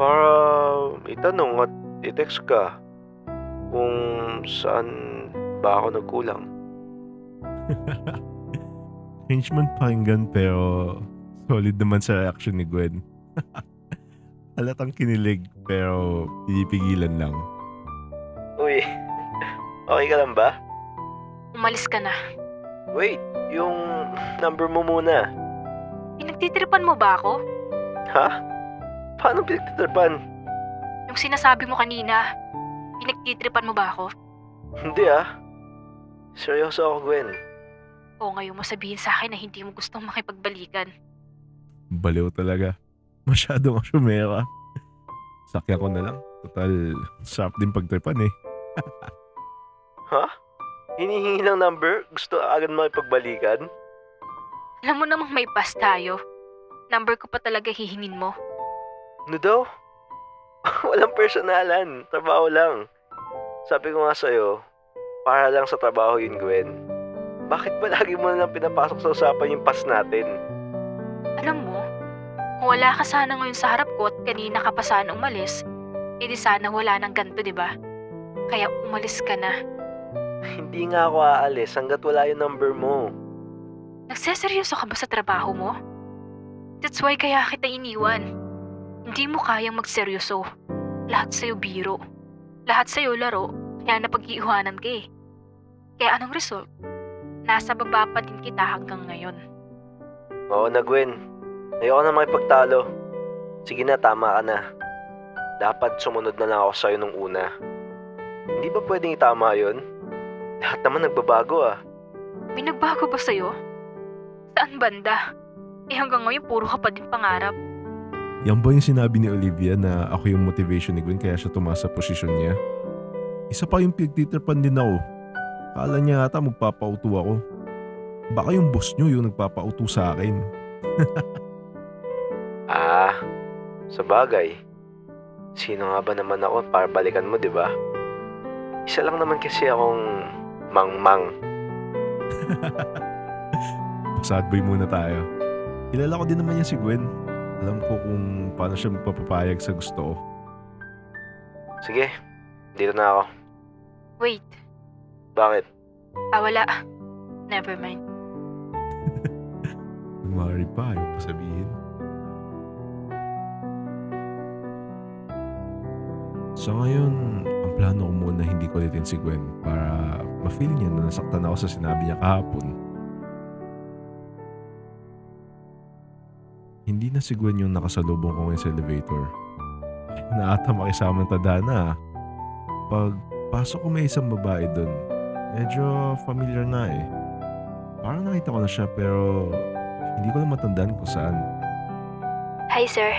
para itanong at i-text ka kung saan ba ako nagkulang. Cringe man pakinggan pero solid naman sa reaction ni Gwen. Halatang kinilig pero pinipigilan lang. Uy, okay ka lang ba? Umalis ka na. Wait, yung number mo muna. Pinagtitripan mo ba ako? Ha? Paano pinagtitripan? Yung sinasabi mo kanina, pinagtitripan mo ba ako? Hindi ah. Seryoso ako, Gwen. O ngayon mo sabihin sa akin na hindi mo gustong makipagbalikan. Baliw talaga. Masyadong asyumera. Sakyan ko na lang. Total, sarap din pagtripan eh. Ha? Hinihingi ng number? Gusto agad makipagbalikan? Alam mo namang may pass tayo. Number ko pa talaga hihingin mo. Ano daw? Walang personalan. Trabaho lang. Sabi ko nga sa'yo, para lang sa trabaho yun, Gwen. Bakit ba lagi mo na lang pinapasok sa usapan yung pass natin? Alam mo, kung wala ka sana ngayon sa harap ko at kanina ka pa sana umalis, edi sana wala nang ganito, di ba? Kaya umalis ka na. Hindi nga ako aalis hanggat wala yung number mo. Nagseseryoso ka ba sa trabaho mo? That's why kaya kita iniwan. Hindi mo kayang magseryoso. Lahat sa'yo biro. Lahat sa'yo laro, kaya napag-iiwanan ka eh. Kaya anong result? Nasa baba pa din kita hanggang ngayon. Oo na, Gwen. Ayoko na makipagtalo. Sige na, tama ka na. Dapat sumunod na lang ako sa'yo nung una. Hindi ba pwedeng itama yun? Lahat naman nagbabago ah. May nagbago ba sa'yo? Saan banda? Eh hanggang ngayon puro ka pa din pangarap. Yan ba yung sinabi ni Olivia na ako yung motivation ni Gwen kaya siya tumaas sa posisyon niya? Isa pa yung pinagtitripan din ako. Kala niya ata magpapauto ako. Baka yung boss niyo yung nagpapauto sa akin. Ah, sabagay. Sino nga ba naman ako para balikan mo, di ba? Isa lang naman kasi akong mangmang. Sad boy muna tayo. Kilala ko din naman yan si Gwen. Alam ko kung paano siya magpapapayag sa gusto ko. Sige, dito na ako. Wait, Bakit? wala. Never mind. Mari pa, ayaw pa sabihin. So ngayon, ang plano ko muna hindi ko ulitin si Gwen para ma-feel niya na nasaktan ako sa sinabi niya kahapon. Hindi na si Gwen yung nakasalubong ko ngayon sa elevator. Na ata makisama ng tadhana. Pag pasok ko may isang babae dun, medyo familiar nga eh. Parang nakita ko na siya pero hindi ko lang matandaan kung saan. Hi sir,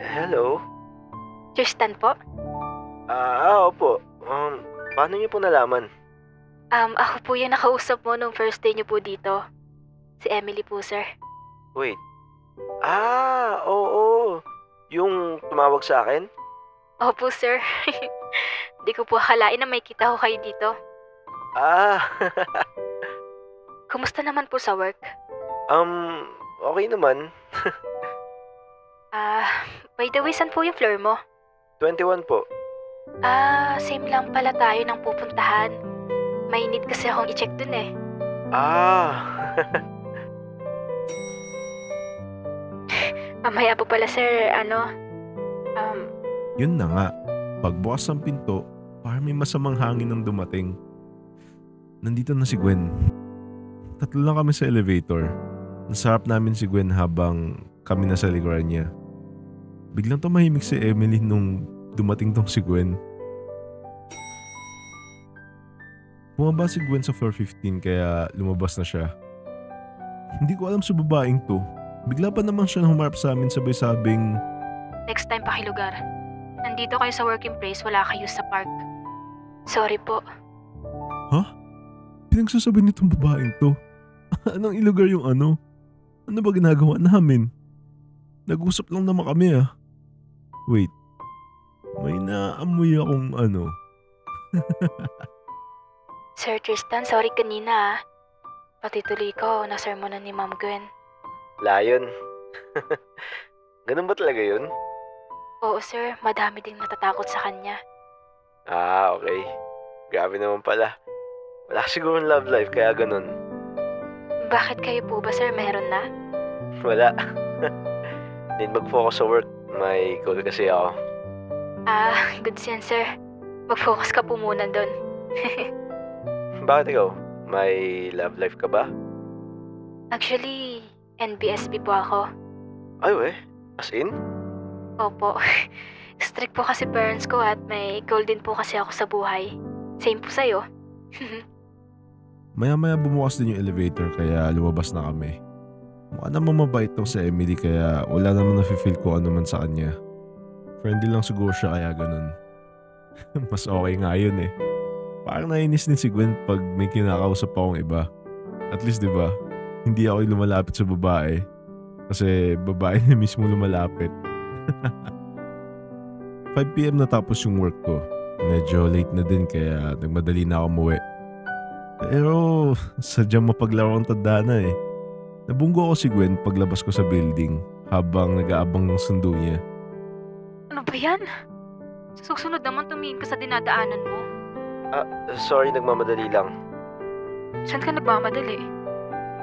Hello? Tristan po. Opo. Paano niyo po nalaman? Ako po yung nakausap mo nung first day niyo po dito. Si Emily po sir. Wait. Oo. Yung tumawag sa akin? Opo sir. Di ko po akalain na may kita ko kayo dito. Ah, Kumusta naman po sa work? okay naman. By the way, saan po yung floor mo? 21 po. Same lang pala tayo ng pupuntahan. May need kasi akong i-check dun eh. Mamaya po pala sir, Yun na nga, pagbukas ng pinto, parang may masamang hangin ang dumating. Nandito na si Gwen. Tatlo lang kami sa elevator. Nasarap namin si Gwen habang kami nasa likuran niya. Biglang tumahimik si Emily nung dumating tong si Gwen. Bumaba si Gwen sa floor 15 kaya lumabas na siya. Hindi ko alam sa babaeng to. Bigla pa naman siya humarap sa amin sabay sabing, next time pakilugar. Nandito kayo sa working place, wala kayo sa park. Sorry po. ha? Pinagsasabi nitong babaeng to? Anong ilugar yung ano? Ano ba ginagawa namin? Nag-usap lang naman kami ah. Wait. May naamoy akong ano. Sir Tristan, sorry kanina ah. Pati tuloy ko, nasermonan ni Ma'am Gwen. Layon. Ganun ba talaga yun? Oo sir, madami ding natatakot sa kanya. Ah, okay. Grabe naman pala. Wala siguro love life kaya ganun. Bakit kayo po ba sir, meron na? Wala. Need mag-focus sa work. May goal kasi ako. Goods yan sir. Mag-focus ka po muna doon. Bakit ikaw? May love life ka ba? Actually, NBSB po ako. Ay, we. As in? Opo. Strict po kasi parents ko at may goal din po kasi ako sa buhay. Same po sa'yo. Maya-maya bumukas din yung elevator kaya lumabas na kami. Mukha naman mabait tong si Emily kaya wala naman nafe-feel ko ano man sa kanya. Friendly lang siguro siya kaya ganun. Mas okay nga yun eh. Parang nainis din si Gwen pag may kinakausap akong iba. At least 'di ba? Hindi ako yung lumalapit sa babae. Kasi babae na mismo lumalapit. 5 PM natapos yung work ko. Medyo late na din kaya nagmadali na ako umuwi. Pero sadyang mapaglaro ang tadhana eh. Nabunggo ako si Gwen paglabas ko sa building habang nag-aabang ng sundo niya. Ano ba yan? Sa susunod naman tumingin ka sa dinadaanan mo. Sorry, nagmamadali lang. Saan ka nagmamadali?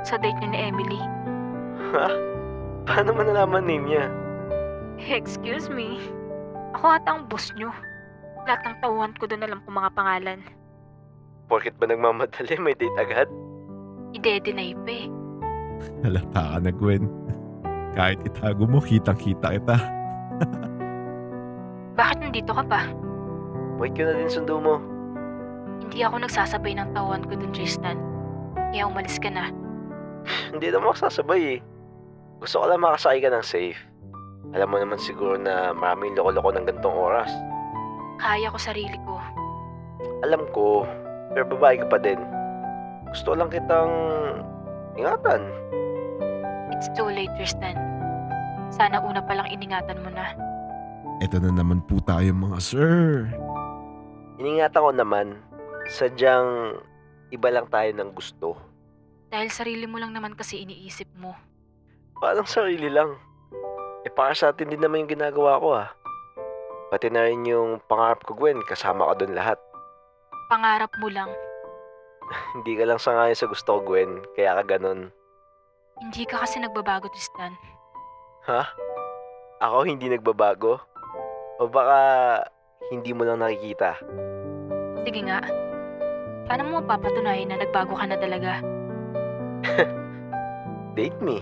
Sa date niya ni Emily. Ha? Paano man nalaman niya? Excuse me. Ako ata ang boss niyo. Lahat ng tauhan ko doon alam kung mga pangalan. Porket ba nagmamadali, may date agad? Ide-deny pa eh. Halata ka na Gwen. Kahit itago mo, kitang-kita kita. Bakit nandito ka pa? Wait ko na din sundo mo. Hindi ako nagsasabay ng tauhan ko doon, Tristan. Kaya umalis ka na. Hindi naman ako sasabay eh. Gusto ko lang makasakay ka ng safe. Alam mo naman siguro na maraming loko-loko ng gantong oras. Kaya ko sarili ko. Alam ko, pero babae ka pa din. Gusto ko lang kitang ingatan. It's too late, Tristan. Sana una palang iningatan mo na. Eto na naman po tayo mga sir. Iningatan ko naman, sadyang iba lang tayo ng gusto. Dahil sarili mo lang naman kasi iniisip mo. Parang sarili lang. Para sa atin din naman yung ginagawa ko ah. Pati na rin yung pangarap ko, Gwen, kasama ka doon lahat. Pangarap mo lang. Hindi ka lang sangayon sa gusto ko, Gwen, kaya ka ganun. Hindi ka kasi nagbabago, Tristan. Ha? Ako hindi nagbabago? O baka hindi mo lang nakikita? Sige nga. Paano mo mapapatunayan na nagbago ka na talaga? Date me.